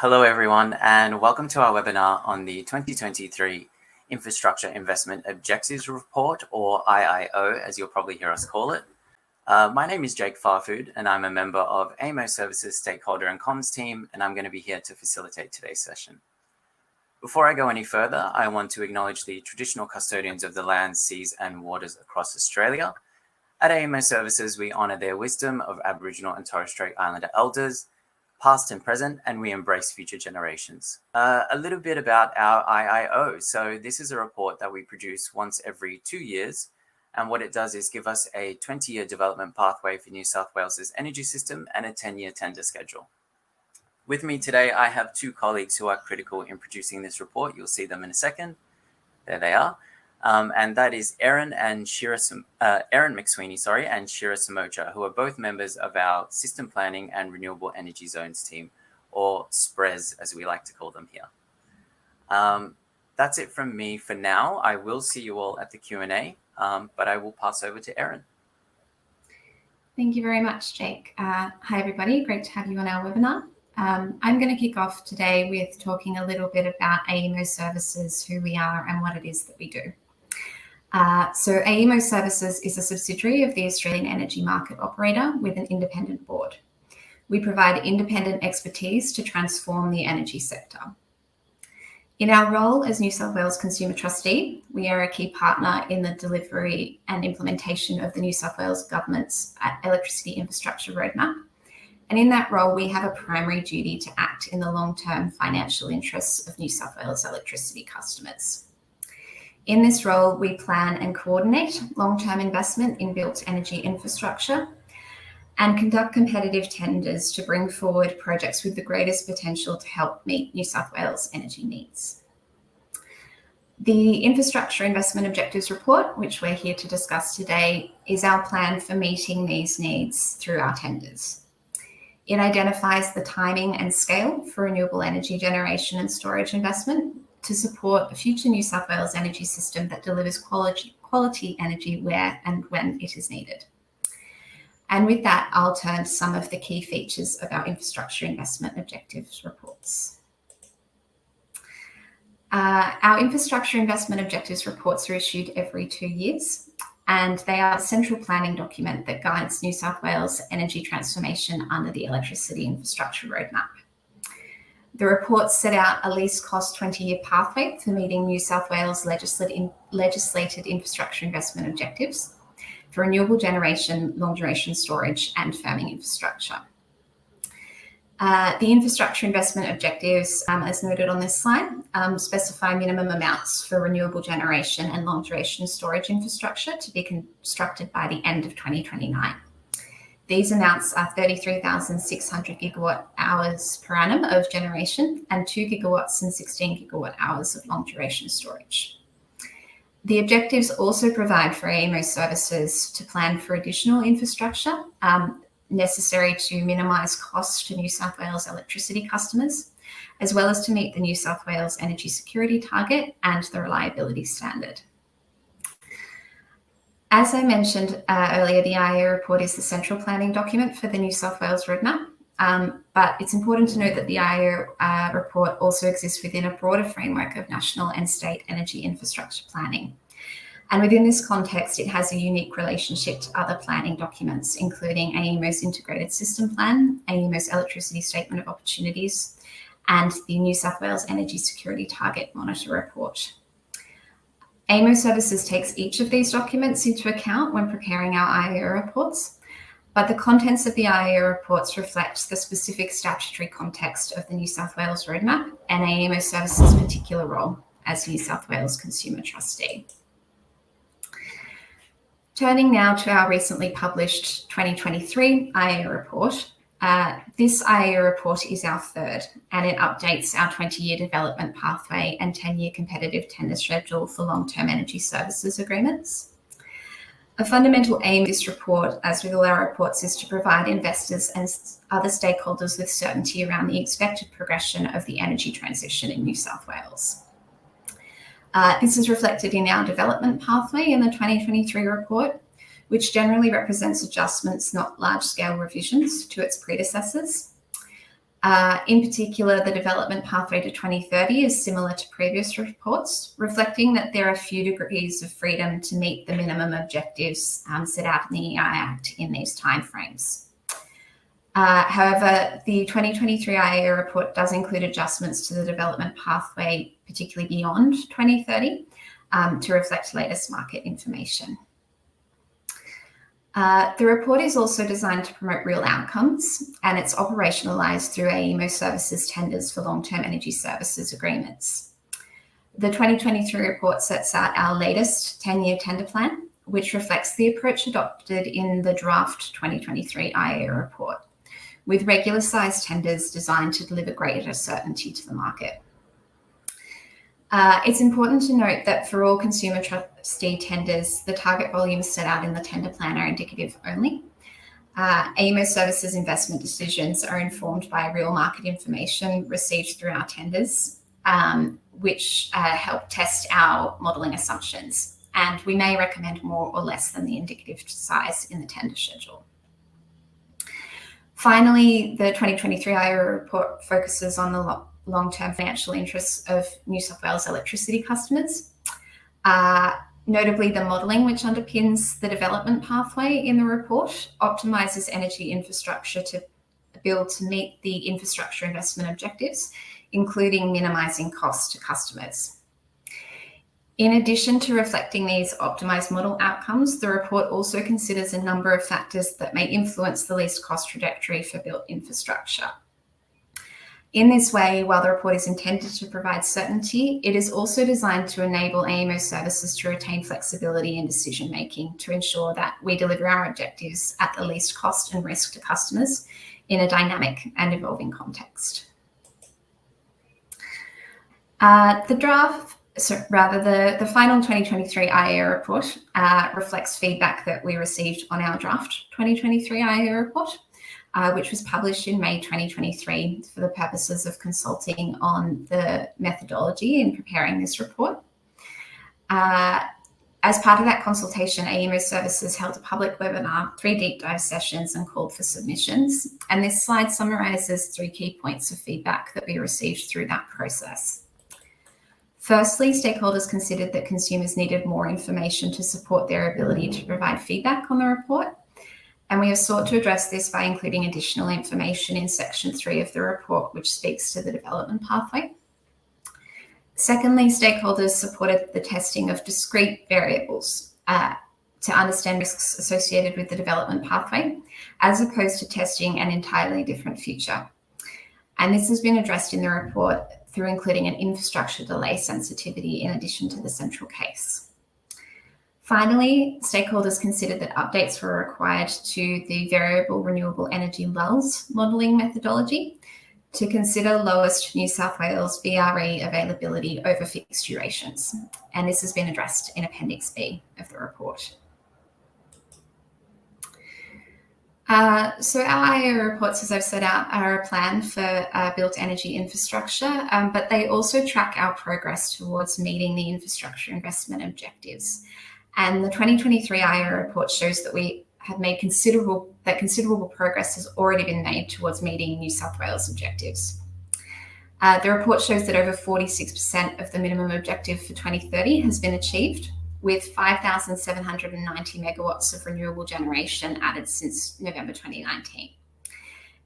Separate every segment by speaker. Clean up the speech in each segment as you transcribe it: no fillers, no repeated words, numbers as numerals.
Speaker 1: Hello everyone, and welcome to our webinar on the 2023 Infrastructure Investment Objectives Report, or IIO, as you'll probably hear us call it. My name is Jake Farfood, and I'm a member of IIO Services Stakeholder and Comms team, and I'm going to be here to facilitate today's session. Before I go any further, I want to acknowledge the traditional custodians of the lands, seas, and waters across Australia. At IIO Services, we honour their wisdom of Aboriginal and Torres Strait Islander elders, past and present, and we embrace future generations. A little bit about our IIO. So this is a report that we produce once every 2 years. And what it does is give us a 20-year development pathway for New South Wales's energy system and a 10-year tender schedule. With me today, I have two colleagues who are critical in producing this report. You'll see them in a second. There they are. And that is Erin McSweeney, and Shira Samocha, who are both members of our System Planning and Renewable Energy Zones team, or SPREZ, as we like to call them here. That's it from me for now. I will see you all at the Q&A, but I will pass over to Erin.
Speaker 2: Thank you very much, Jake. Hi, everybody. Great to have you on our webinar. I'm going to kick off today with talking a little bit about IIO Services, who we are and what it is that we do. So IIO Services is a subsidiary of the Australian Energy Market Operator with an independent board. We provide independent expertise to transform the energy sector. In our role as New South Wales Consumer Trustee, we are a key partner in the delivery and implementation of the New South Wales Government's Electricity Infrastructure Roadmap. And in that role, we have a primary duty to act in the long-term financial interests of New South Wales electricity customers. In this role, we plan and coordinate long-term investment in built energy infrastructure and conduct competitive tenders to bring forward projects with the greatest potential to help meet New South Wales energy needs. The Infrastructure Investment Objectives Report, which we're here to discuss today, is our plan for meeting these needs through our tenders. It identifies the timing and scale for renewable energy generation and storage investment to support a future New South Wales energy system that delivers quality energy where and when it is needed. And with that, I'll turn to some of the key features of our Infrastructure Investment Objectives reports. Our Infrastructure Investment Objectives reports are issued every 2 years, and they are a central planning document that guides New South Wales energy transformation under the Electricity Infrastructure Roadmap. The report set out a least cost 20-year pathway for meeting New South Wales legislated infrastructure investment objectives for renewable generation, long-duration storage, and firming infrastructure. The infrastructure investment objectives, as noted on this slide, specify minimum amounts for renewable generation and long-duration storage infrastructure to be constructed by the end of 2029. These amounts are 33,600 gigawatt hours per annum of generation and 2 gigawatts and 16 gigawatt hours of long-duration storage. The objectives also provide for IIO Services to plan for additional infrastructure necessary to minimise costs to New South Wales electricity customers, as well as to meet the New South Wales energy security target and the reliability standard. As I mentioned earlier, the IIO report is the central planning document for the New South Wales roadmap, but it's important to note that the IIO report also exists within a broader framework of national and state energy infrastructure planning. And within this context, it has a unique relationship to other planning documents, including IIO's Integrated System Plan, IIO's Electricity Statement of Opportunities, and the New South Wales Energy Security Target Monitor Report. IIO Services takes each of these documents into account when preparing our IIO reports, but the contents of the IIO reports reflect the specific statutory context of the New South Wales Roadmap and IIO Services' particular role as New South Wales Consumer Trustee. Turning now to our recently published 2023 IIO report. This IIO report is our third, and it updates our 20-year development pathway and 10-year competitive tender schedule for long-term energy services agreements. A fundamental aim of this report, as with all our reports, is to provide investors and other stakeholders with certainty around the expected progression of the energy transition in New South Wales. This is reflected in our development pathway in the 2023 report, which generally represents adjustments, not large-scale revisions, to its predecessors. In particular, the development pathway to 2030 is similar to previous reports, reflecting that there are few degrees of freedom to meet the minimum objectives set out in the EI Act in these timeframes. However, the 2023 IIO report does include adjustments to the development pathway, particularly beyond 2030, to reflect latest market information. The report is also designed to promote real outcomes, and it's operationalised through AEMO services tenders for long-term energy services agreements. The 2023 report sets out our latest 10-year tender plan, which reflects the approach adopted in the draft 2023 IIO report, with regular sized tenders designed to deliver greater certainty to the market. It's important to note that for all consumer trustee tenders, the target volumes set out in the tender plan are indicative only. AEMO services investment decisions are informed by real market information received through our tenders, which help test our modelling assumptions. And we may recommend more or less than the indicative size in the tender schedule. Finally, the 2023 IIO report focuses on the long-term financial interests of New South Wales electricity customers. Notably, the modelling which underpins the development pathway in the report optimises energy infrastructure to build to meet the infrastructure investment objectives, including minimising costs to customers. In addition to reflecting these optimised model outcomes, the report also considers a number of factors that may influence the least cost trajectory for built infrastructure. In this way, while the report is intended to provide certainty, it is also designed to enable AEMO services to retain flexibility in decision making to ensure that we deliver our objectives at the least cost and risk to customers in a dynamic and evolving context. The final 2023 IIO report reflects feedback that we received on our draft 2023 IIO report, which was published in May 2023 for the purposes of consulting on the methodology in preparing this report. As part of that consultation, AEMO Services held a public webinar, 3 deep dive sessions, and called for submissions. And this slide summarises 3 key points of feedback that we received through that process. Firstly, stakeholders considered that consumers needed more information to support their ability to provide feedback on the report. And we have sought to address this by including additional information in section 3 of the report, which speaks to the development pathway. Secondly, stakeholders supported the testing of discrete variables to understand risks associated with the development pathway, as opposed to testing an entirely different future. And this has been addressed in the report through including an infrastructure delay sensitivity in addition to the central case. Finally, stakeholders considered that updates were required to the variable renewable energy lulls modelling methodology to consider lowest New South Wales VRE availability over fixed durations. And this has been addressed in Appendix B of the report. So our IIO reports, as I've set out, are a plan for built energy infrastructure, but they also track our progress towards meeting the infrastructure investment objectives. And the 2023 IIO report shows that we have made considerable progress has already been made towards meeting New South Wales objectives. The report shows that over 46% of the minimum objective for 2030 has been achieved, with 5,790 megawatts of renewable generation added since November 2019.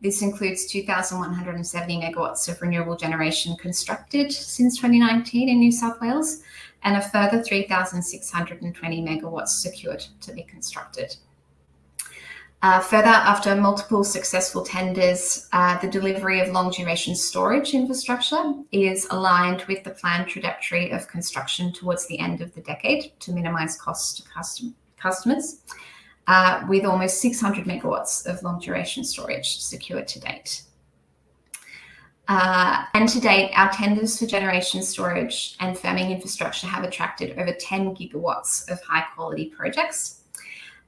Speaker 2: This includes 2,170 megawatts of renewable generation constructed since 2019 in New South Wales, and a further 3,620 megawatts secured to be constructed. Further, after multiple successful tenders, the delivery of long-duration storage infrastructure is aligned with the planned trajectory of construction towards the end of the decade to minimise costs to customers, with almost 600 megawatts of long-duration storage secured to date. And to date, our tenders for generation storage and firming infrastructure have attracted over 10 gigawatts of high-quality projects.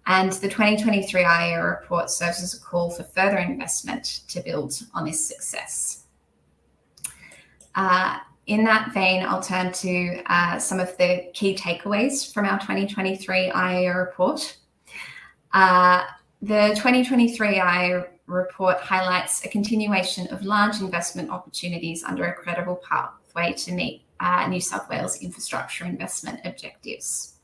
Speaker 2: And the 2023 IIO report serves as a call for further investment to build on this success. In that vein, I'll turn to some of the key takeaways from our 2023 IIO report. The 2023 IIO report highlights a continuation of large investment opportunities under a credible pathway to meet New South Wales infrastructure investment objectives.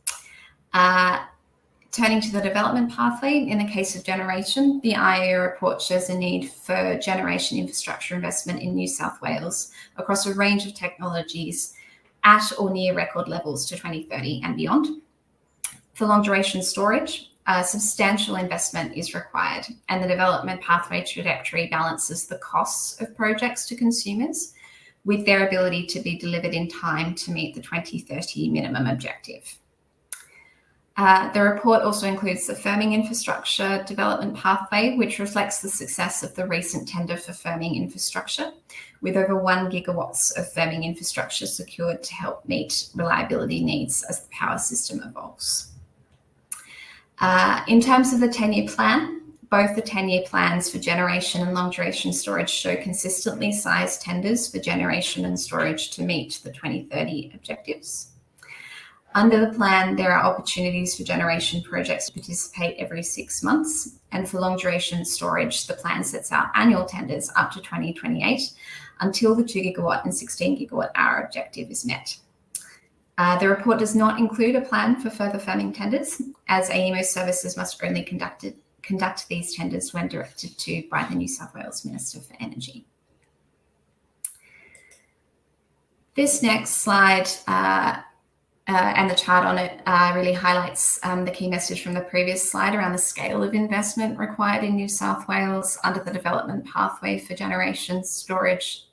Speaker 2: Turning to the development pathway, in the case of generation, the IIO report shows a need for generation infrastructure investment in New South Wales across a range of technologies at or near record levels to 2030 and beyond. For long duration storage, substantial investment is required, and the development pathway trajectory balances the costs of projects to consumers with their ability to be delivered in time to meet the 2030 minimum objective. The report also includes the firming infrastructure development pathway, which reflects the success of the recent tender for firming infrastructure, with over 1 gigawatts of firming infrastructure secured to help meet reliability needs as the power system evolves. In terms of the 10-year plan, both the 10-year plans for generation and long-duration storage show consistently sized tenders for generation and storage to meet the 2030 objectives. Under the plan, there are opportunities for generation projects to participate every 6 months, and for long-duration storage, the plan sets out annual tenders up to 2028 until the 2 gigawatt and 16 gigawatt hour objective is met. The report does not include a plan for further firming tenders, as AEMO services must only conduct these tenders when directed to by the New South Wales Minister for Energy. This next slide and the chart on it really highlights the key message from the previous slide around the scale of investment required in New South Wales under the development pathway for generation storage,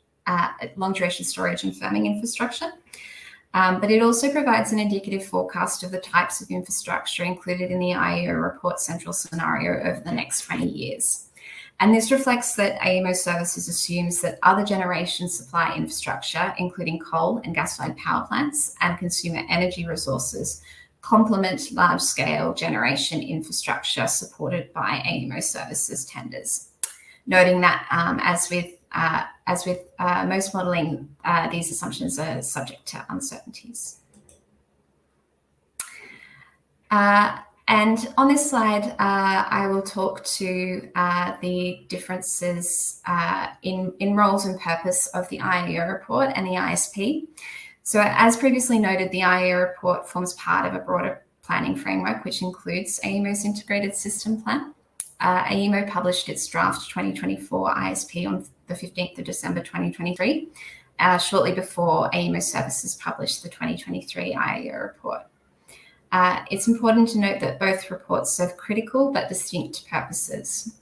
Speaker 2: long duration storage and firming infrastructure. But it also provides an indicative forecast of the types of infrastructure included in the IIO report central scenario over the next 20 years. And this reflects that AEMO Services assumes that other generation supply infrastructure, including coal and gas-fired power plants and consumer energy resources, complement large-scale generation infrastructure supported by AEMO Services tenders. Noting that, as with most modelling, these assumptions are subject to uncertainties. And on this slide, I will talk to the differences in roles and purpose of the IIO report and the ISP. So as previously noted, the IIO report forms part of a broader planning framework, which includes AEMO's integrated system plan. AEMO published its draft 2024 ISP on the 15th of December 2023, shortly before AEMO Services published the 2023 IIO report. It's important to note that both reports serve critical but distinct purposes.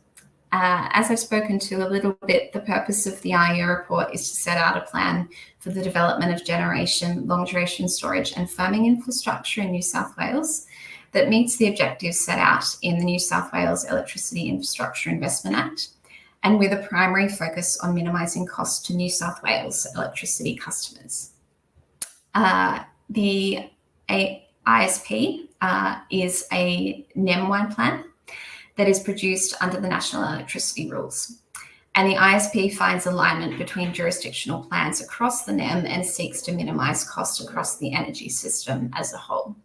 Speaker 2: As I've spoken to a little bit, the purpose of the IIO report is to set out a plan for the development of generation, long-duration storage and firming infrastructure in New South Wales that meets the objectives set out in the New South Wales Electricity Infrastructure Investment Act, and with a primary focus on minimising costs to New South Wales electricity customers. The ISP is a NEM-wide plan that is produced under the National Electricity Rules. And the ISP finds alignment between jurisdictional plans across the NEM and seeks to minimise cost across the energy system as a whole.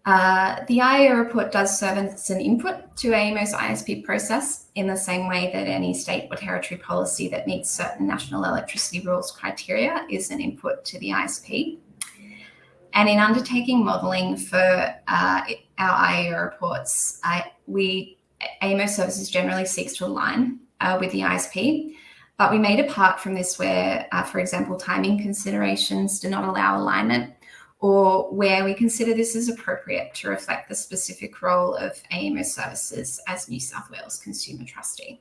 Speaker 2: The IIO report does serve as an input to AEMO's ISP process in the same way that any state or territory policy that meets certain national electricity rules criteria is an input to the ISP. And in undertaking modelling for our IIO reports, AEMO Services generally seeks to align with the ISP, but we may depart from this where, for example, timing considerations do not allow alignment, or where we consider this as appropriate to reflect the specific role of AEMO Services as New South Wales Consumer Trustee.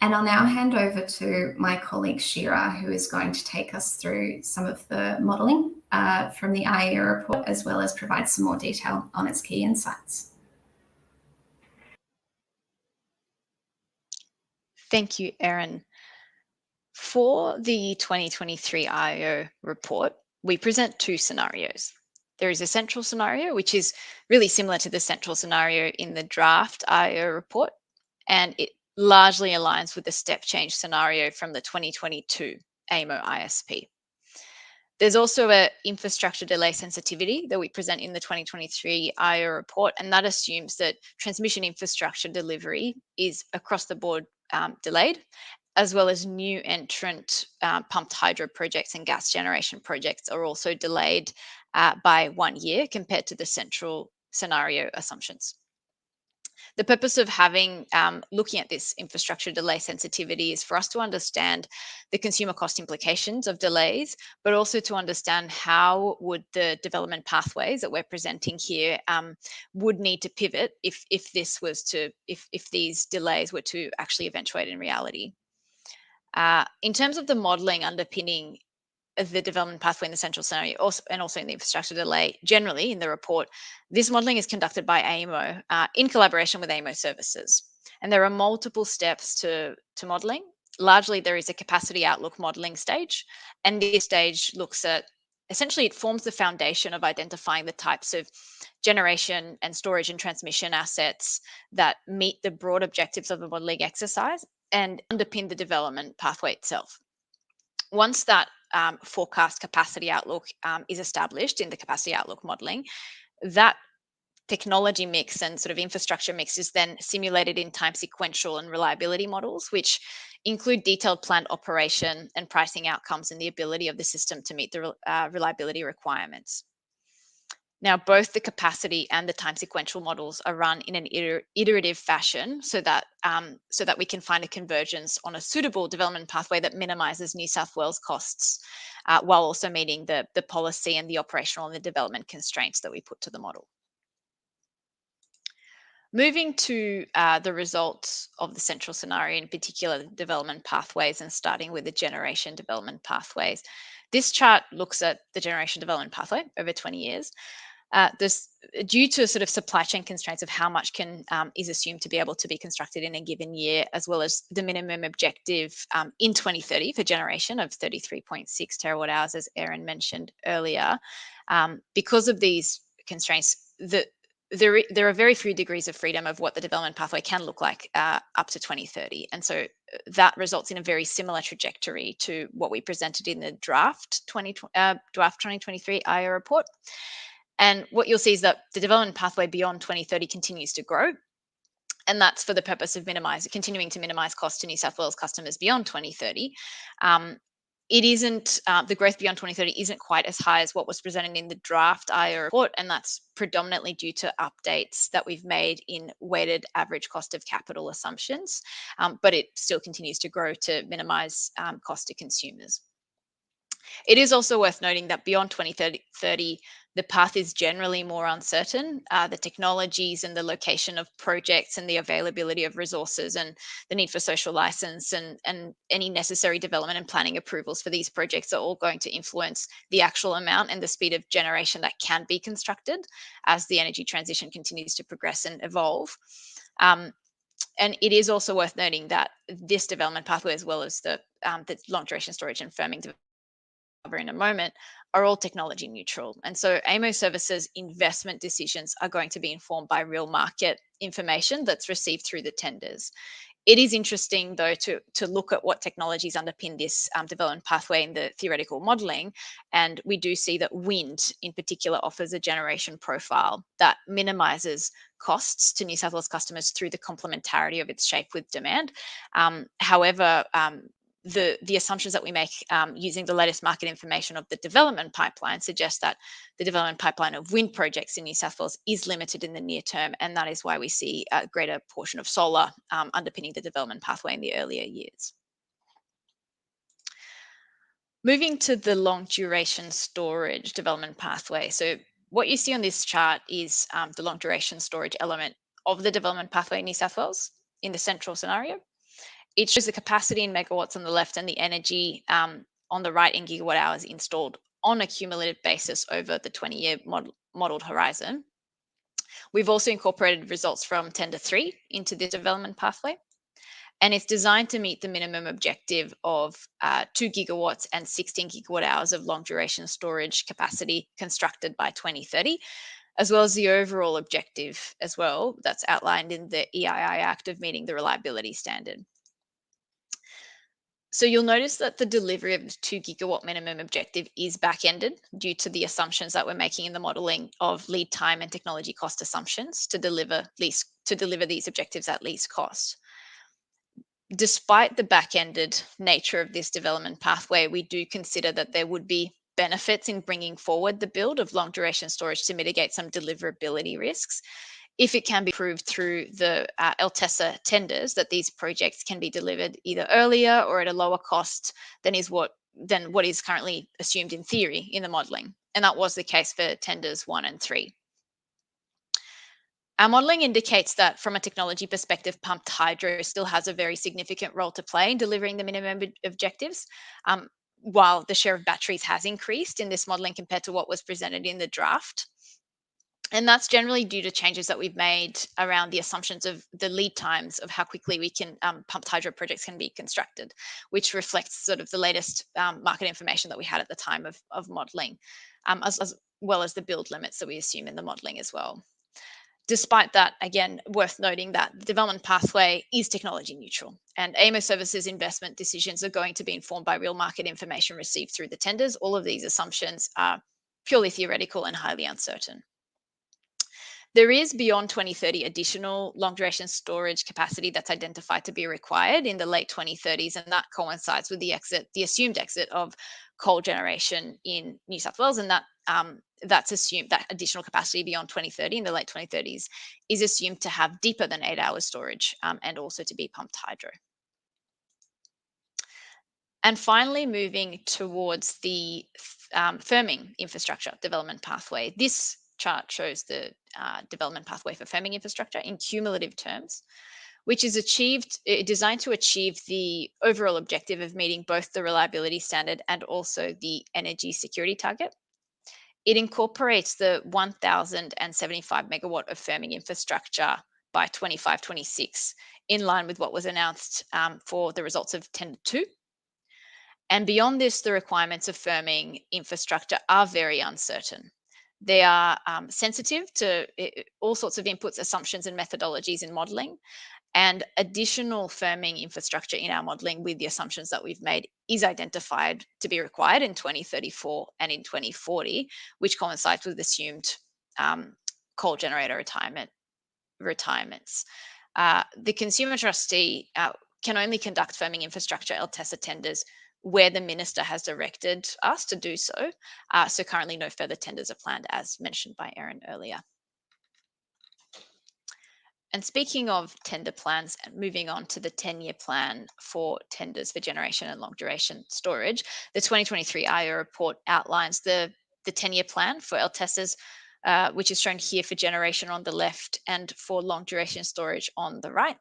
Speaker 2: And I'll now hand over to my colleague Shira, who is going to take us through some of the modelling from the IIO report, as well as provide some more detail on its key insights.
Speaker 3: Thank you, Erin. For the 2023 IIO report, we present two scenarios. There is a central scenario, which is really similar to the central scenario in the draft IIO report, and it largely aligns with the step change scenario from the 2022 AEMO ISP. There's also an infrastructure delay sensitivity that we present in the 2023 IIO report, and that assumes that transmission infrastructure delivery is across the board delayed, as well as new entrant pumped hydro projects and gas generation projects are also delayed by 1 year compared to the central scenario assumptions. The purpose of having looking at this infrastructure delay sensitivity is for us to understand the consumer cost implications of delays, but also to understand how would the development pathways that we're presenting here would need to pivot if these delays were to actually eventuate in reality. In terms of the modelling underpinning the development pathway in the central scenario and also in the infrastructure delay generally in the report, this modelling is conducted by AEMO in collaboration with AEMO services. And there are multiple steps to modelling. Largely, there is a capacity outlook modelling stage. And this stage looks at, essentially, it forms the foundation of identifying the types of generation and storage and transmission assets that meet the broad objectives of the modelling exercise and underpin the development pathway itself. Once that forecast capacity outlook is established in the capacity outlook modeling, that technology mix and sort of infrastructure mix is then simulated in time sequential and reliability models, which include detailed plant operation and pricing outcomes and the ability of the system to meet the reliability requirements. Now, both the capacity and the time sequential models are run in an iterative fashion so that we can find a convergence on a suitable development pathway that minimizes New South Wales costs while also meeting the policy and the operational and the development constraints that we put to the model. Moving to the results of the central scenario, in particular, the development pathways, and starting with the generation development pathways. This chart looks at the generation development pathway over 20 years. Due to sort of supply chain constraints of how much is assumed to be able to be constructed in a given year, as well as the minimum objective in 2030 for generation of 33.6 terawatt hours, as Erin mentioned earlier. Because of these constraints, there are very few degrees of freedom of what the development pathway can look like up to 2030. And so that results in a very similar trajectory to what we presented in the draft 2023 IIO report. And what you'll see is that the development pathway beyond 2030 continues to grow. And that's for the purpose of continuing to minimize costs to New South Wales customers beyond 2030. It isn't, the growth beyond 2030 isn't quite as high as what was presented in the draft IIO report, and that's predominantly due to updates that we've made in weighted average cost of capital assumptions, but it still continues to grow to minimize cost to consumers. It is also worth noting that beyond 2030, the path is generally more uncertain. The technologies and the location of projects and the availability of resources and the need for social license and any necessary development and planning approvals for these projects are all going to influence the actual amount and the speed of generation that can be constructed as the energy transition continues to progress and evolve. And it is also worth noting that this development pathway, as well as the long duration storage and firming in a moment, are all technology neutral. And so AEMO services investment decisions are going to be informed by real market information that's received through the tenders. It is interesting, though, to look at what technologies underpin this development pathway in the theoretical modelling. And we do see that wind, in particular, offers a generation profile that minimises costs to New South Wales customers through the complementarity of its shape with demand. However, the assumptions that we make using the latest market information of the development pipeline suggest that the development pipeline of wind projects in New South Wales is limited in the near term, and that is why we see a greater portion of solar underpinning the development pathway in the earlier years. Moving to the long duration storage development pathway. So what you see on this chart is the long duration storage element of the development pathway in New South Wales in the central scenario. It shows the capacity in megawatts on the left and the energy on the right in gigawatt hours installed on a cumulative basis over the 20-year modelled horizon. We've also incorporated results from Tender 3 into this development pathway, and it's designed to meet the minimum objective of 2 gigawatts and 16 gigawatt hours of long duration storage capacity constructed by 2030, as well as the overall objective as well that's outlined in the EII Act of meeting the reliability standard. So you'll notice that the delivery of the 2 gigawatt minimum objective is back-ended due to the assumptions that we're making in the modeling of lead time and technology cost assumptions to deliver these objectives at least cost. Despite the back-ended nature of this development pathway, we do consider that there would be benefits in bringing forward the build of long duration storage to mitigate some deliverability risks if it can be proved through the LTESA tenders that these projects can be delivered either earlier or at a lower cost than what is currently assumed in theory in the modelling. And that was the case for tenders 1 and 3. Our modelling indicates that from a technology perspective, pumped hydro still has a very significant role to play in delivering the minimum objectives, while the share of batteries has increased in this modelling compared to what was presented in the draft. And that's generally due to changes that we've made around the assumptions of the lead times of how quickly we can pumped hydro projects can be constructed, which reflects sort of the latest market information that we had at the time of modelling, as well as the build limits that we assume in the modelling as well. Despite that, again, worth noting that the development pathway is technology neutral, and AEMO Services investment decisions are going to be informed by real market information received through the tenders. All of these assumptions are purely theoretical and highly uncertain. There is beyond 2030 additional long duration storage capacity that's identified to be required in the late 2030s, and that coincides with the assumed exit of coal generation in New South Wales, and that's assumed that additional capacity beyond 2030 in the late 2030s is assumed to have deeper than 8 hours storage and also to be pumped hydro. And finally, moving towards the firming infrastructure development pathway. This chart shows the development pathway for firming infrastructure in cumulative terms, which is designed to achieve the overall objective of meeting both the reliability standard and also the energy security target. It incorporates the 1,075 megawatt of firming infrastructure by 25-26, in line with what was announced for the results of Tender 2. And beyond this, the requirements of firming infrastructure are very uncertain. They are sensitive to all sorts of inputs, assumptions, and methodologies in modelling. And additional firming infrastructure in our modelling with the assumptions that we've made is identified to be required in 2034 and in 2040, which coincides with assumed coal generator retirements. The consumer trustee can only conduct firming infrastructure LTESA tenders where the minister has directed us to do so. So currently no further tenders are planned, as mentioned by Erin earlier. And speaking of tender plans, and moving on to the 10-year plan for tenders for generation and long duration storage, the 2023 IIO report outlines the 10-year plan for LTESAs, which is shown here for generation on the left and for long duration storage on the right.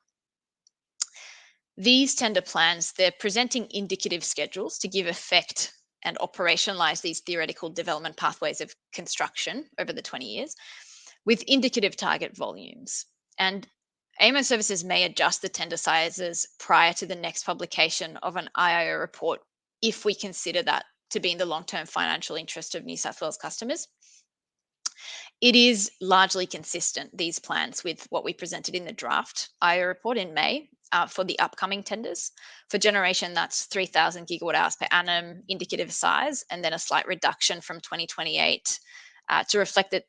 Speaker 3: These tender plans, they're presenting indicative schedules to give effect and operationalize these theoretical development pathways of construction over the 20 years with indicative target volumes. And AEMO Services may adjust the tender sizes prior to the next publication of an IIO report if we consider that to be in the long-term financial interest of New South Wales customers. It is largely consistent, these plans, with what we presented in the draft IIO report in May for the upcoming tenders. For generation, that's 3,000 gigawatt hours per annum indicative size, and then a slight reduction from 2028 to reflect the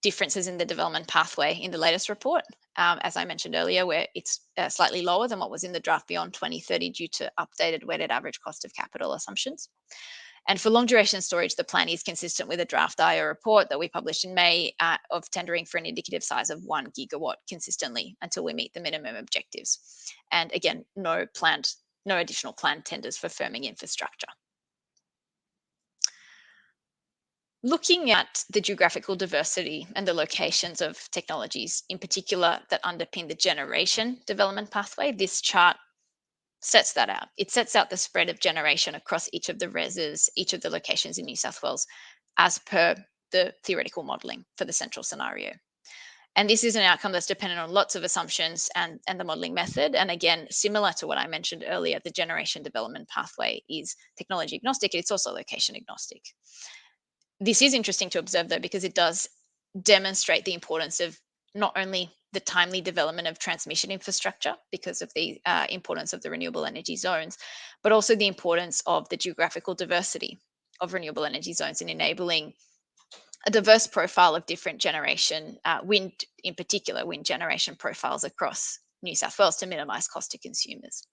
Speaker 3: differences in the development pathway in the latest report, as I mentioned earlier, where it's slightly lower than what was in the draft beyond 2030 due to updated weighted average cost of capital assumptions. And for long duration storage, the plan is consistent with a draft IIO report that we published in May of tendering for an indicative size of 1 gigawatt consistently until we meet the minimum objectives. And again, no additional planned tenders for firming infrastructure. Looking at the geographical diversity and the locations of technologies in particular that underpin the generation development pathway, this chart sets that out. It sets out the spread of generation across each of the reses, each of the locations in New South Wales, as per the theoretical modelling for the central scenario. And this is an outcome that's dependent on lots of assumptions and the modelling method. And again, similar to what I mentioned earlier, the generation development pathway is technology agnostic. It's also location agnostic. This is interesting to observe, though, because it does demonstrate the importance of not only the timely development of transmission infrastructure because of the importance of the renewable energy zones, but also the importance of the geographical diversity of renewable energy zones in enabling a diverse profile of different generation, wind in particular, wind generation profiles across New South Wales to minimise cost to consumers.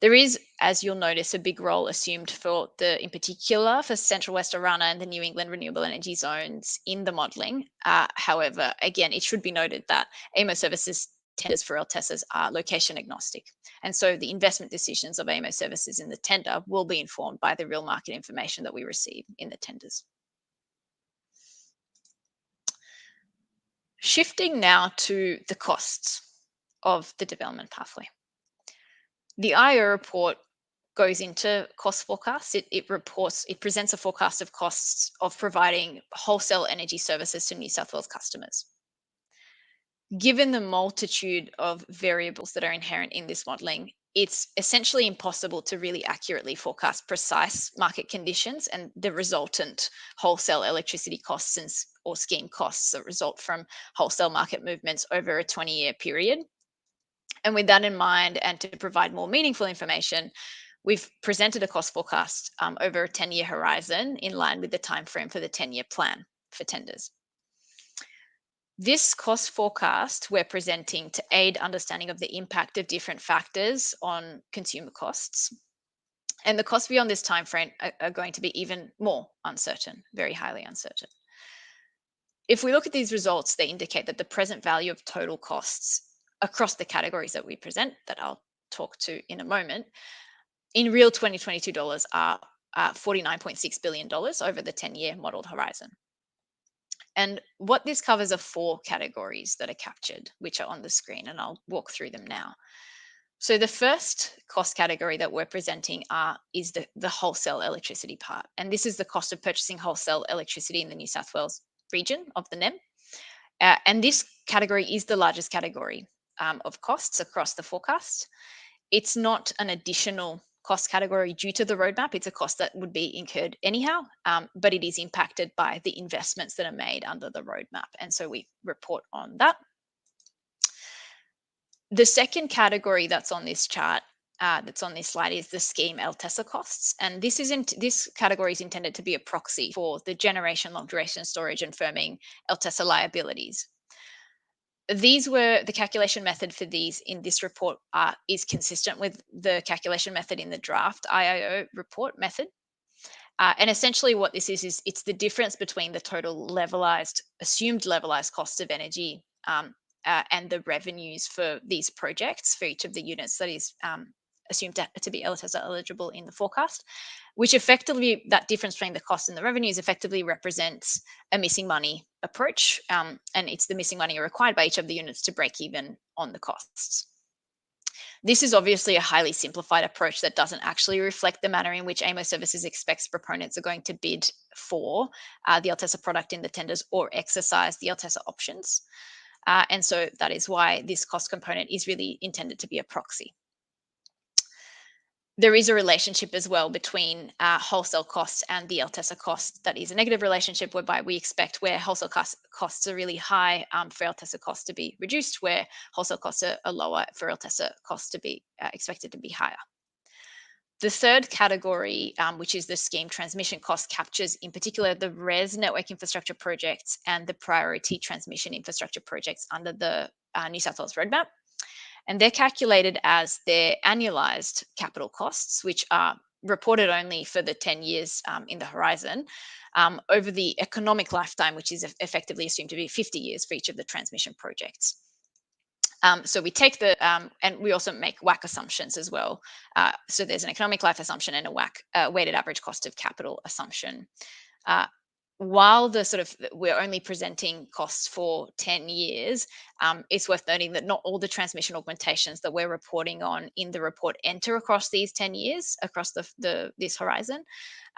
Speaker 3: There is, as you'll notice, a big role assumed in particular, for Central West Orana and the New England renewable energy zones in the modelling. However, again, it should be noted that AEMO services tenders for LTESs are location agnostic. And so the investment decisions of AEMO services in the tender will be informed by the real market information that we receive in the tenders. Shifting now to the costs of the development pathway. The IIO report goes into cost forecasts. It presents a forecast of costs of providing wholesale energy services to New South Wales customers. Given the multitude of variables that are inherent in this modelling, it's essentially impossible to really accurately forecast precise market conditions and the resultant wholesale electricity costs or scheme costs that result from wholesale market movements over a 20-year period. And with that in mind, and to provide more meaningful information, we've presented a cost forecast over a 10-year horizon in line with the timeframe for the 10-year plan for tenders. This cost forecast we're presenting to aid understanding of the impact of different factors on consumer costs. And the costs beyond this timeframe are going to be even more uncertain, very highly uncertain. If we look at these results, they indicate that the present value of total costs across the categories that we present, that I'll talk to in a moment, in real 2022 dollars are $49.6 billion over the 10-year modelled horizon. And what this covers are 4 categories that are captured, which are on the screen, and I'll walk through them now. So the first cost category that we're presenting is the wholesale electricity part. And this is the cost of purchasing wholesale electricity in the New South Wales region of the NEM. And this category is the largest category of costs across the forecast. It's not an additional cost category due to the roadmap. It's a cost that would be incurred anyhow, but it is impacted by the investments that are made under the roadmap. And so we report on that. The second category that's on this chart, that's on this slide, is the scheme LTESA costs. And this category is intended to be a proxy for the generation, long duration storage and firming LTESA liabilities. The calculation method for these in this report is consistent with the calculation method in the draft IIO report method. And essentially what this is it's the difference between the total assumed levelized cost of energy and the revenues for these projects for each of the units that is assumed to be LTESA eligible in the forecast, which effectively, that difference between the cost and the revenues effectively represents a missing money approach. And it's the missing money required by each of the units to break even on the costs. This is obviously a highly simplified approach that doesn't actually reflect the manner in which AEMO Services expects proponents are going to bid for the LTESA product in the tenders or exercise the LTESA options. And so that is why this cost component is really intended to be a proxy. There is a relationship as well between wholesale costs and the LTESA cost that is a negative relationship, whereby we expect where wholesale costs are really high for LTESA costs to be reduced, where wholesale costs are lower for LTESA costs to be expected to be higher. The third category, which is the scheme transmission cost, captures in particular the RES network infrastructure projects and the priority transmission infrastructure projects under the New South Wales roadmap. And they're calculated as their annualized capital costs, which are reported only for the 10 years in the horizon, over the economic lifetime, which is effectively assumed to be 50 years for each of the transmission projects. So we take and we also make WACC assumptions as well. So there's an economic life assumption and a WACC, weighted average cost of capital assumption. While we're only presenting costs for 10 years, it's worth noting that not all the transmission augmentations that we're reporting on in the report enter across these 10 years, across this horizon.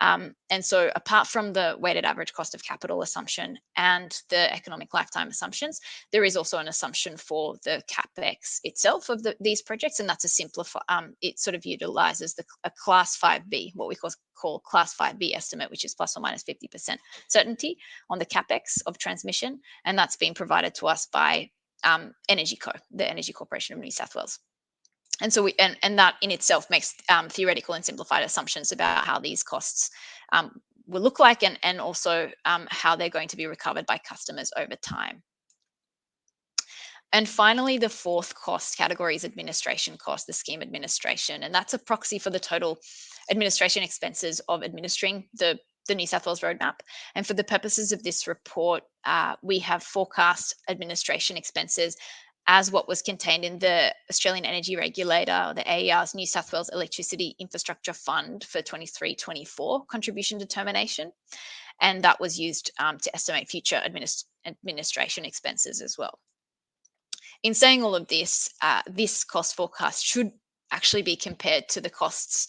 Speaker 3: And so apart from the weighted average cost of capital assumption and the economic lifetime assumptions, there is also an assumption for the CapEx itself of these projects, and that's a simplify. It sort of utilizes a class 5B, what we call class 5B estimate, which is plus or minus 50% certainty on the capex of transmission, and that's been provided to us by EnergyCo, the Energy Corporation of New South Wales. And so and that in itself makes theoretical and simplified assumptions about how these costs will look like, and also how they're going to be recovered by customers over time. And finally, the fourth cost category is administration cost, the scheme administration, and that's a proxy for the total administration expenses of administering the New South Wales roadmap. And for the purposes of this report, we have forecast administration expenses as what was contained in the Australian Energy Regulator, the AER's New South Wales Electricity Infrastructure Fund for 23-24 contribution determination. And that was used to estimate future administration expenses as well. In saying all of this, this cost forecast should actually be compared to the costs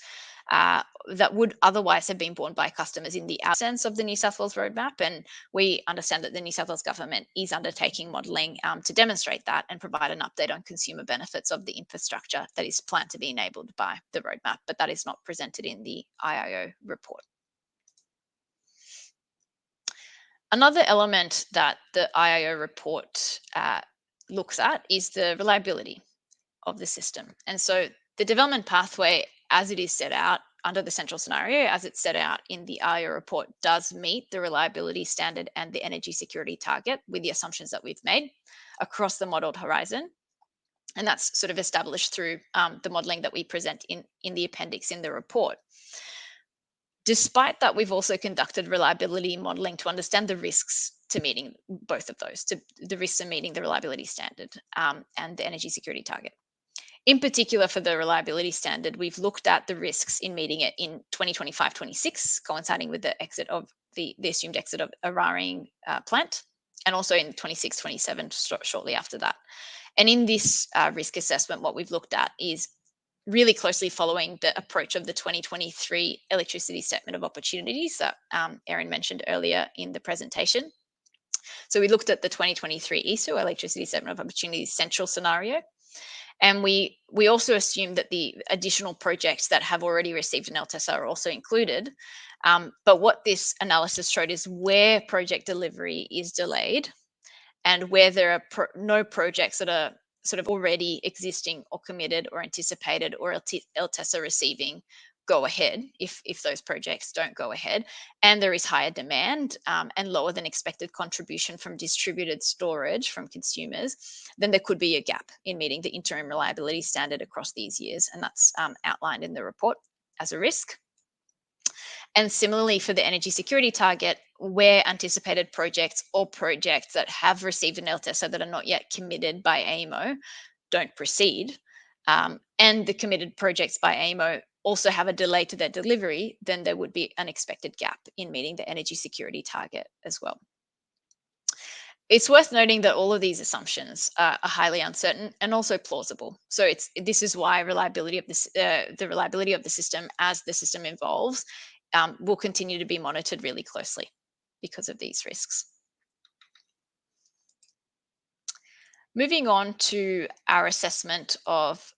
Speaker 3: that would otherwise have been borne by customers in the absence of the New South Wales roadmap. And we understand that the New South Wales government is undertaking modelling to demonstrate that and provide an update on consumer benefits of the infrastructure that is planned to be enabled by the roadmap, but that is not presented in the IIO report. Another element that the IIO report looks at is the reliability of the system. And so the development pathway, as it is set out under the central scenario, as it's set out in the IIO report, does meet the reliability standard and the energy security target with the assumptions that we've made across the modelled horizon. And that's sort of established through the modelling that we present in the appendix in the report. Despite that, we've also conducted reliability modelling to understand the risks to meeting both of those, to the risks of meeting the reliability standard and the energy security target. In particular, for the reliability standard, we've looked at the risks in meeting it in 2025-26, coinciding with the exit of the assumed exit of Eraring plant, and also in 26-27, shortly after that. And in this risk assessment, what we've looked at is really closely following the approach of the 2023 Electricity Statement of Opportunities that Erin mentioned earlier in the presentation. So we looked at the 2023 ESO, Electricity Statement of Opportunities central scenario, and we also assumed that the additional projects that have already received an LTESA are also included. But what this analysis showed is where project delivery is delayed and where there are no projects that are sort of already existing or committed or anticipated or LTESA receiving go ahead, if those projects don't go ahead, and there is higher demand and lower than expected contribution from distributed storage from consumers, then there could be a gap in meeting the interim reliability standard across these years, and that's outlined in the report as a risk. And similarly, for the energy security target, where anticipated projects or projects that have received an LTESA that are not yet committed by AEMO don't proceed, and the committed projects by AEMO also have a delay to their delivery, then there would be an expected gap in meeting the energy security target as well. It's worth noting that all of these assumptions are highly uncertain and also plausible. So this is why reliability of the reliability of the system as the system evolves will continue to be monitored really closely because of these risks. Moving on to our assessment of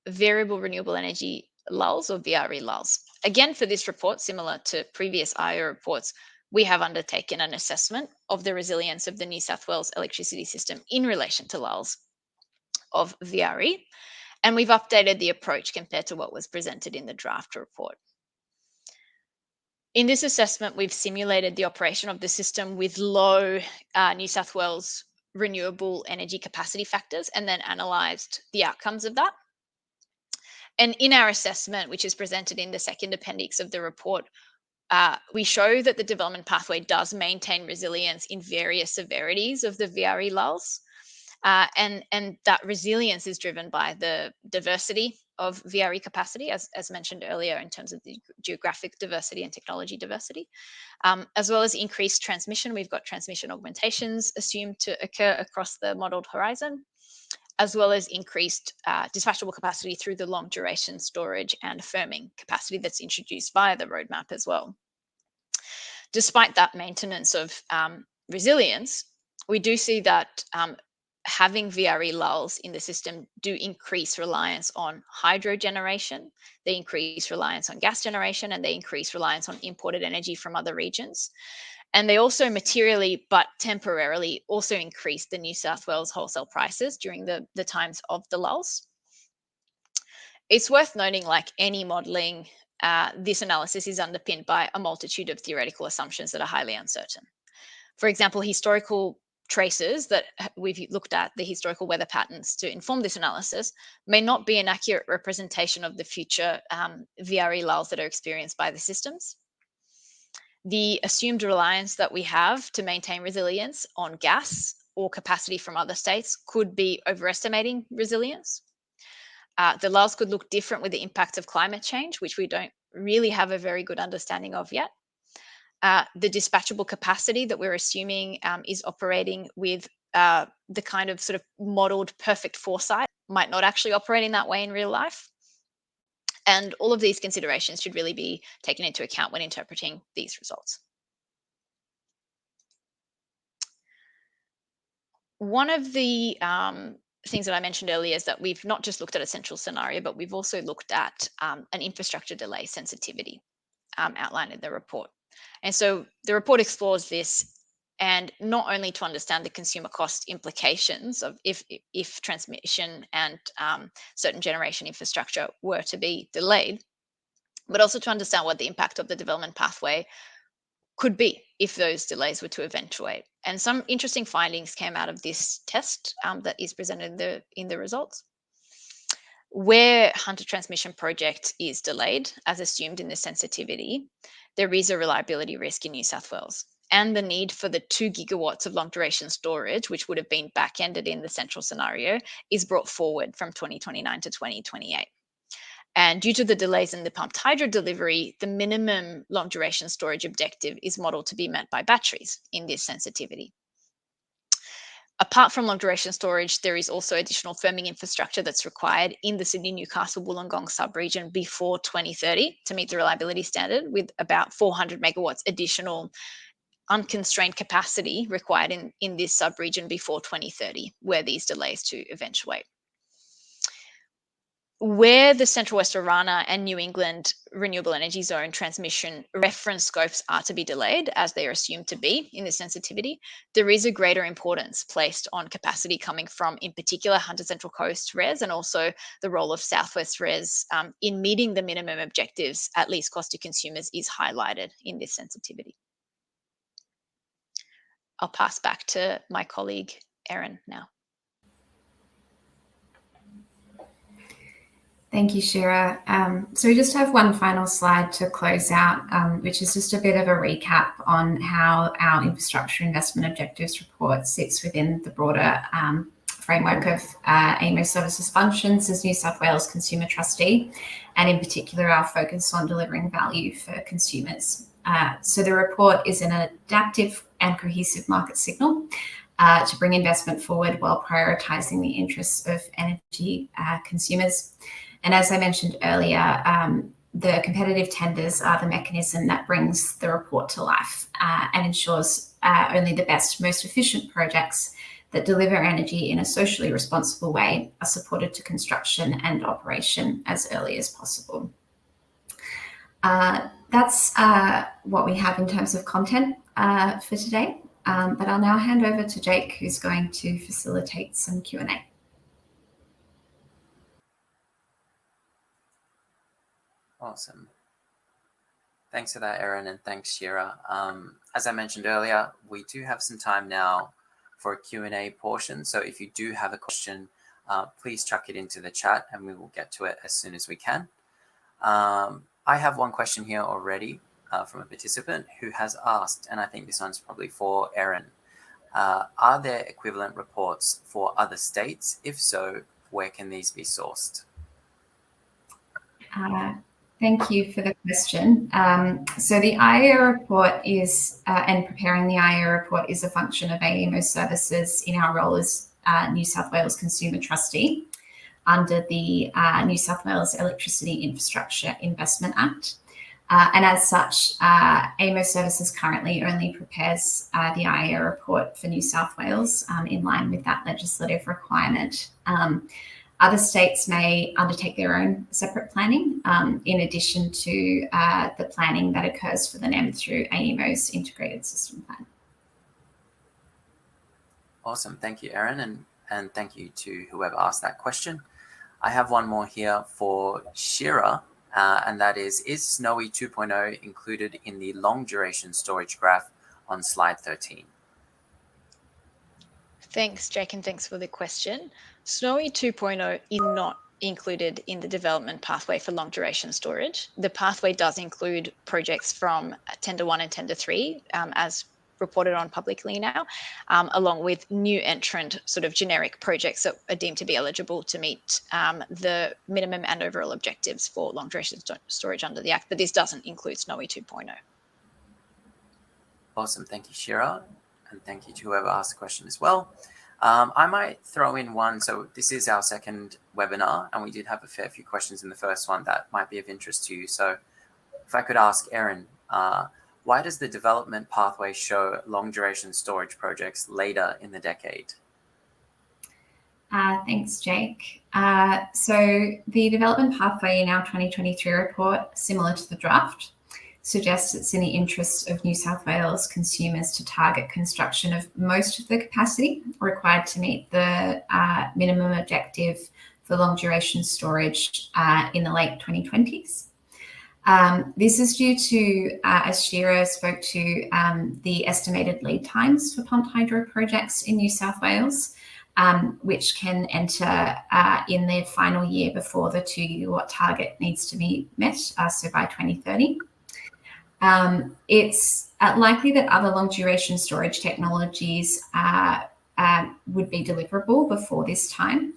Speaker 3: variable renewable energy lulls or VRE lulls. Again, for this report, similar to previous IIO reports, we have undertaken an assessment of the resilience of the New South Wales electricity system in relation to lulls of VRE, and we've updated the approach compared to what was presented in the draft report. In this assessment, we've simulated the operation of the system with low New South Wales renewable energy capacity factors and then analysed the outcomes of that. And in our assessment, which is presented in the second appendix of the report, we show that the development pathway does maintain resilience in various severities of the VRE lulls. And that resilience is driven by the diversity of VRE capacity, as mentioned earlier, in terms of the geographic diversity and technology diversity, as well as increased transmission. We've got transmission augmentations assumed to occur across the modelled horizon, as well as increased dispatchable capacity through the long duration storage and firming capacity that's introduced via the roadmap as well. Despite that maintenance of resilience, we do see that having VRE lulls in the system do increase reliance on hydro generation, they increase reliance on gas generation, and they increase reliance on imported energy from other regions. And they also materially but temporarily also increased the New South Wales wholesale prices during the times of the lulls. It's worth noting, like any modelling, this analysis is underpinned by a multitude of theoretical assumptions that are highly uncertain. For example, historical traces that we've looked at, the historical weather patterns to inform this analysis, may not be an accurate representation of the future VRE lulls that are experienced by the systems. The assumed reliance that we have to maintain resilience on gas or capacity from other states could be overestimating resilience. The lulls could look different with the impacts of climate change, which we don't really have a very good understanding of yet. The dispatchable capacity that we're assuming is operating with the kind of sort of modeled perfect foresight might not actually operate in that way in real life. And all of these considerations should really be taken into account when interpreting these results. One of the things that I mentioned earlier is that we've not just looked at a central scenario, but we've also looked at an infrastructure delay sensitivity outlined in the report. And so the report explores this, and not only to understand the consumer cost implications of if transmission and certain generation infrastructure were to be delayed, but also to understand what the impact of the development pathway could be if those delays were to eventuate. And some interesting findings came out of this test that is presented in the results. Where Hunter Transmission Project is delayed, as assumed in the sensitivity, there is a reliability risk in New South Wales. And the need for the 2 gigawatts of long duration storage, which would have been back-ended in the central scenario, is brought forward from 2029 to 2028. And due to the delays in the pumped hydro delivery, the minimum long duration storage objective is modeled to be met by batteries in this sensitivity. Apart from long duration storage, there is also additional firming infrastructure that's required in the Sydney, Newcastle, Wollongong sub-region before 2030 to meet the reliability standard, with about 400 megawatts additional unconstrained capacity required in this sub-region before 2030, where these delays to eventuate. Where the Central West Orana and New England Renewable Energy Zone transmission reference scopes are to be delayed, as they are assumed to be in the sensitivity, there is a greater importance placed on capacity coming from, in particular, Hunter Central Coast RES, and also the role of Southwest RES in meeting the minimum objectives at least cost to consumers is highlighted in this sensitivity. I'll pass back to my colleague, Erin, now.
Speaker 2: Thank you, Shira. So we just have one final slide to close out, which is just a bit of a recap on how our infrastructure investment objectives report sits within the broader framework of AEMO services functions as New South Wales Consumer Trustee, and in particular our focus on delivering value for consumers. So the report is an adaptive and cohesive market signal to bring investment forward while prioritising the interests of energy consumers. And as I mentioned earlier, the competitive tenders are the mechanism that brings the report to life and ensures only the best, most efficient projects that deliver energy in a socially responsible way are supported to construction and operation as early as possible. That's what we have in terms of content for today. But I'll now hand over to Jake, who's going to facilitate some Q&A.
Speaker 1: Awesome. Thanks for that, Erin, and thanks, Shira. As I mentioned earlier, we do have some time now for a Q&A portion. So if you do have a question, please chuck it into the chat and we will get to it as soon as we can. I have one question here already from a participant who has asked, and I think this one's probably for Erin, are there equivalent reports for other states? If so, where can these be sourced?
Speaker 2: Thank you for the question. So the IIO report is, and preparing the IIO report is a function of AEMO services in our role as New South Wales Consumer Trustee under the New South Wales Electricity Infrastructure Investment Act. And as such, AEMO services currently only prepares the IIO report for New South Wales in line with that legislative requirement. Other states may undertake their own separate planning in addition to the planning that occurs for the NEM through AEMO's integrated system plan.
Speaker 1: Awesome. Thank you, Erin, and thank you to whoever asked that question. I have one more here for Shira, and that is Snowy 2.0 included in the long duration storage graph on slide 13?
Speaker 3: Thanks, Jake, and thanks for the question. Snowy 2.0 is not included in the development pathway for long duration storage. The pathway does include projects from Tender 1 and Tender 3, as reported on publicly now, along with new entrant sort of generic projects that are deemed to be eligible to meet the minimum and overall objectives for long duration storage under the Act, but this doesn't include Snowy 2.0.
Speaker 1: Awesome. Thank you, Shira. And thank you to whoever asked the question as well. I might throw in one. So this is our second webinar, and we did have a fair few questions in the first one that might be of interest to you. So if I could ask Erin, why does the development pathway show long duration storage projects later in the decade?
Speaker 2: Thanks, Jake. So the development pathway in our 2023 report, similar to the draft, suggests it's in the interest of New South Wales consumers to target construction of most of the capacity required to meet the minimum objective for long duration storage in the late 2020s. This is due to, as Shira spoke to, the estimated lead times for pumped hydro projects in New South Wales, which can enter in their final year before the 2 gigawatt target needs to be met, so by 2030. It's likely that other long duration storage technologies would be deliverable before this time,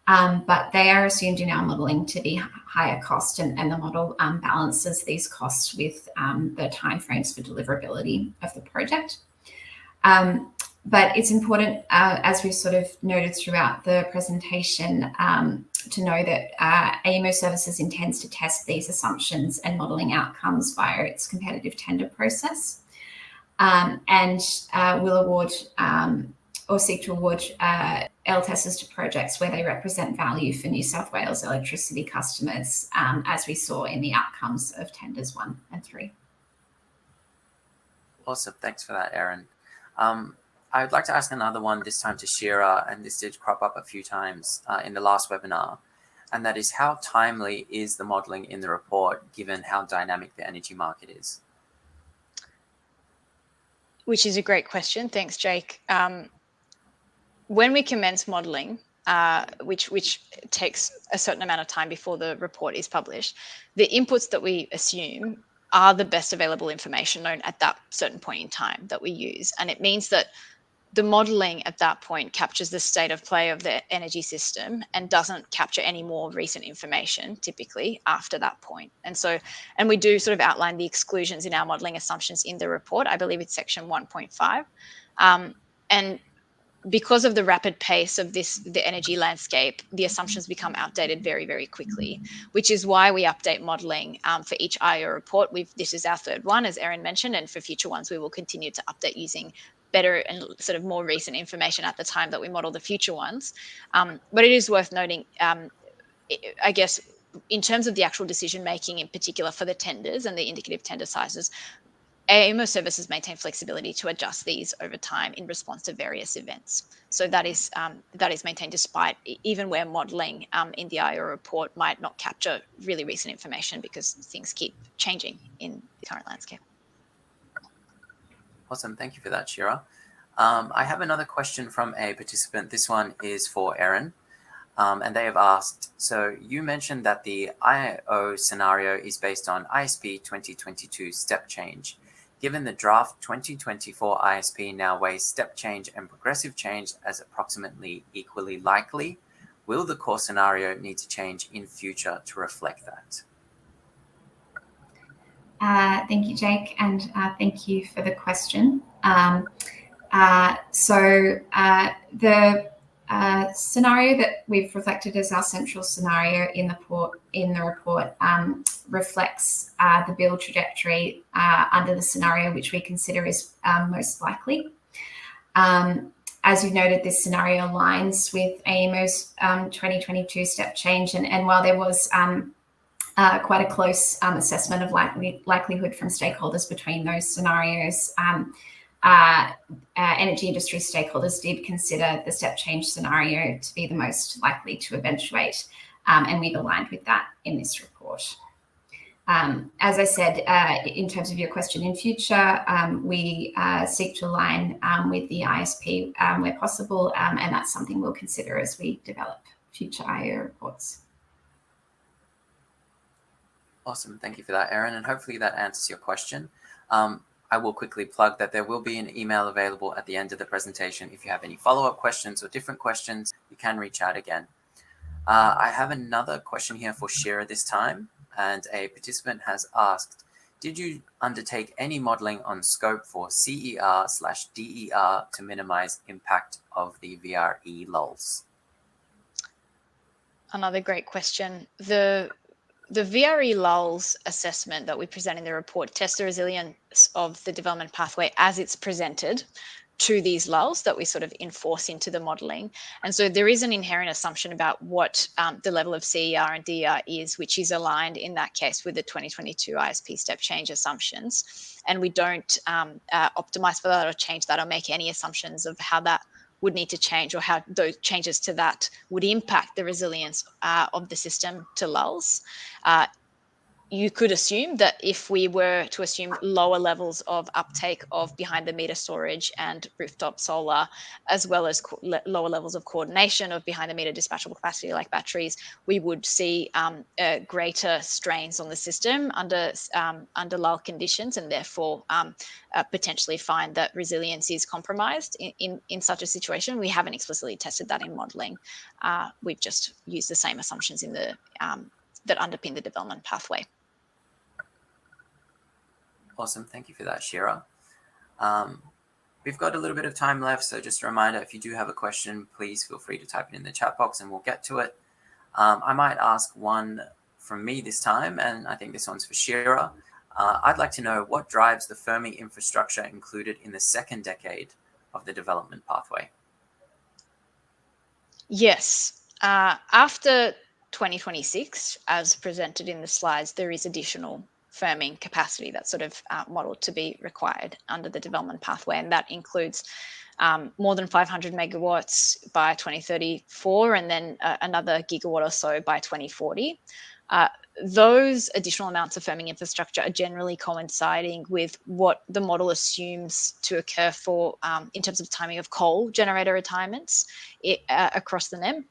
Speaker 2: but they are assumed in our modelling to be higher cost, and the model balances these costs with the timeframes for deliverability of the project. But it's important, as we've sort of noted throughout the presentation, to know that AEMO Services intends to test these assumptions and modelling outcomes via its competitive tender process, and will award or seek to award LTESs to projects where they represent value for New South Wales electricity customers, as we saw in the outcomes of Tenders 1 and 3.
Speaker 1: Awesome. Thanks for that, Erin. I'd like to ask another one, this time to Shira, and this did crop up a few times in the last webinar, and that is, how timely is the modelling in the report given how dynamic the energy market is?
Speaker 3: Which is a great question. Thanks, Jake. When we commence modelling, which takes a certain amount of time before the report is published, the inputs that we assume are the best available information known at that certain point in time that we use. And it means that the modelling at that point captures the state of play of the energy system and doesn't capture any more recent information typically after that point. And we do sort of outline the exclusions in our modelling assumptions in the report. I believe it's section 1.5. And because of the rapid pace of the energy landscape, the assumptions become outdated very, very quickly, which is why we update modelling for each IIO report. This is our third one, as Erin mentioned, and for future ones, we will continue to update using better and sort of more recent information at the time that we model the future ones. But it is worth noting, I guess, in terms of the actual decision making, in particular for the tenders and the indicative tender sizes, AEMO Services maintain flexibility to adjust these over time in response to various events. So that is maintained despite, even where modelling in the IIO report might not capture really recent information because things keep changing in the current landscape.
Speaker 1: Awesome. Thank you for that, Shira. I have another question from a participant. This one is for Erin. And they have asked, so you mentioned that the IIO scenario is based on ISP 2022 step change. Given the draft 2024 ISP now weighs step change and progressive change as approximately equally likely, will the core scenario need to change in future to reflect that?
Speaker 2: Thank you, Jake, and thank you for the question. The scenario that we've reflected as our central scenario in the report reflects the bill trajectory under the scenario which we consider is most likely. As you noted, this scenario aligns with AEMO's 2022 step change, and while there was quite a close assessment of likelihood from stakeholders between those scenarios, energy industry stakeholders did consider the step change scenario to be the most likely to eventuate, and we've aligned with that in this report. As I said, in terms of your question in future, we seek to align with the ISP where possible, and that's something we'll consider as we develop future IIO reports.
Speaker 1: Awesome. Thank you for that, Erin. And hopefully that answers your question. I will quickly plug that there will be an email available at the end of the presentation. If you have any follow-up questions or different questions, you can reach out again. I have another question here for Shira this time, and a participant has asked, did you undertake any modeling on scope for CER/DER to minimize impact of the VRE lulls?
Speaker 3: Another great question. The VRE lulls assessment that we present in the report tests the resilience of the development pathway as it's presented to these lulls that we sort of enforce into the modelling. And so there is an inherent assumption about what the level of CER and DER is, which is aligned in that case with the 2022 ISP step change assumptions. And we don't optimise for that or change that or make any assumptions of how that would need to change or how those changes to that would impact the resilience of the system to lulls. You could assume that if we were to assume lower levels of uptake of behind the meter storage and rooftop solar, as well as lower levels of coordination of behind the meter dispatchable capacity like batteries, we would see greater strains on the system under lull conditions, and therefore potentially find that resilience is compromised in such a situation. We haven't explicitly tested that in modelling. We've just used the same assumptions in the that underpin the development pathway.
Speaker 1: Awesome. Thank you for that, Shira. We've got a little bit of time left, so just a reminder, if you do have a question, please feel free to type it in the chat box and we'll get to it. I might ask one from me this time, and I think this one's for Shira. I'd like to know what drives the firming infrastructure included in the second decade of the development pathway?
Speaker 3: Yes. After 2026, as presented in the slides, there is additional firming capacity that's sort of modelled to be required under the development pathway, and that includes more than 500 megawatts by 2034 and then another gigawatt or so by 2040. Those additional amounts of firming infrastructure are generally coinciding with what the model assumes to occur for in terms of timing of coal generator retirements across the NEM.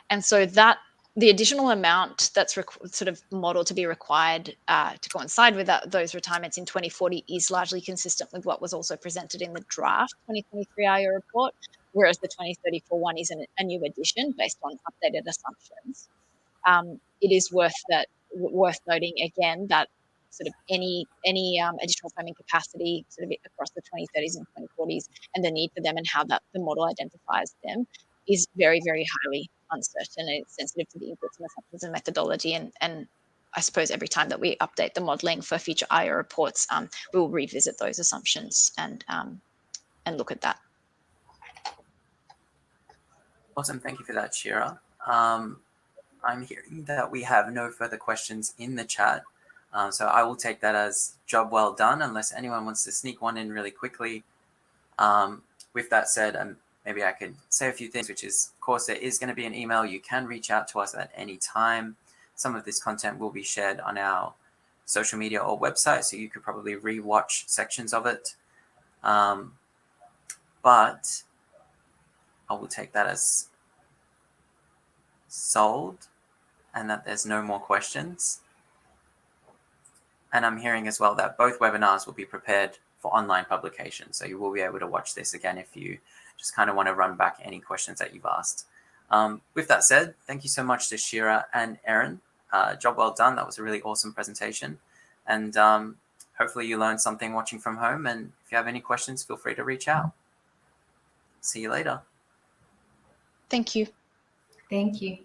Speaker 3: And so that the additional amount that's sort of modeled to be required to coincide with those retirements in 2040 is largely consistent with what was also presented in the draft 2023 IIO report, whereas the 2034 one is a new addition based on updated assumptions. It is worth noting again that sort of any additional firming capacity sort of across the 2030s and 2040s and the need for them and how that the model identifies them is very, very highly uncertain, and it's sensitive to the inputs and assumptions and methodology. And I suppose every time that we update the modelling for future IIO reports, we will revisit those assumptions and look at that.
Speaker 1: Awesome. Thank you for that, Shira. I'm hearing that we have no further questions in the chat. So I will take that as job well done, unless anyone wants to sneak one in really quickly. With that said, maybe I could say a few things, which is, of course, there is going to be an email. You can reach out to us at any time. Some of this content will be shared on our social media or website, so you could probably re-watch sections of it. But I will take that as sold and that there's no more questions. And I'm hearing as well that both webinars will be prepared for online publication. So you will be able to watch this again if you just kind of want to run back any questions that you've asked. With that said, thank you so much to Shira and Erin. Job well done. That was a really awesome presentation. And hopefully you learned something watching from home. And if you have any questions, feel free to reach out. See you later.
Speaker 3: Thank you.
Speaker 2: Thank you.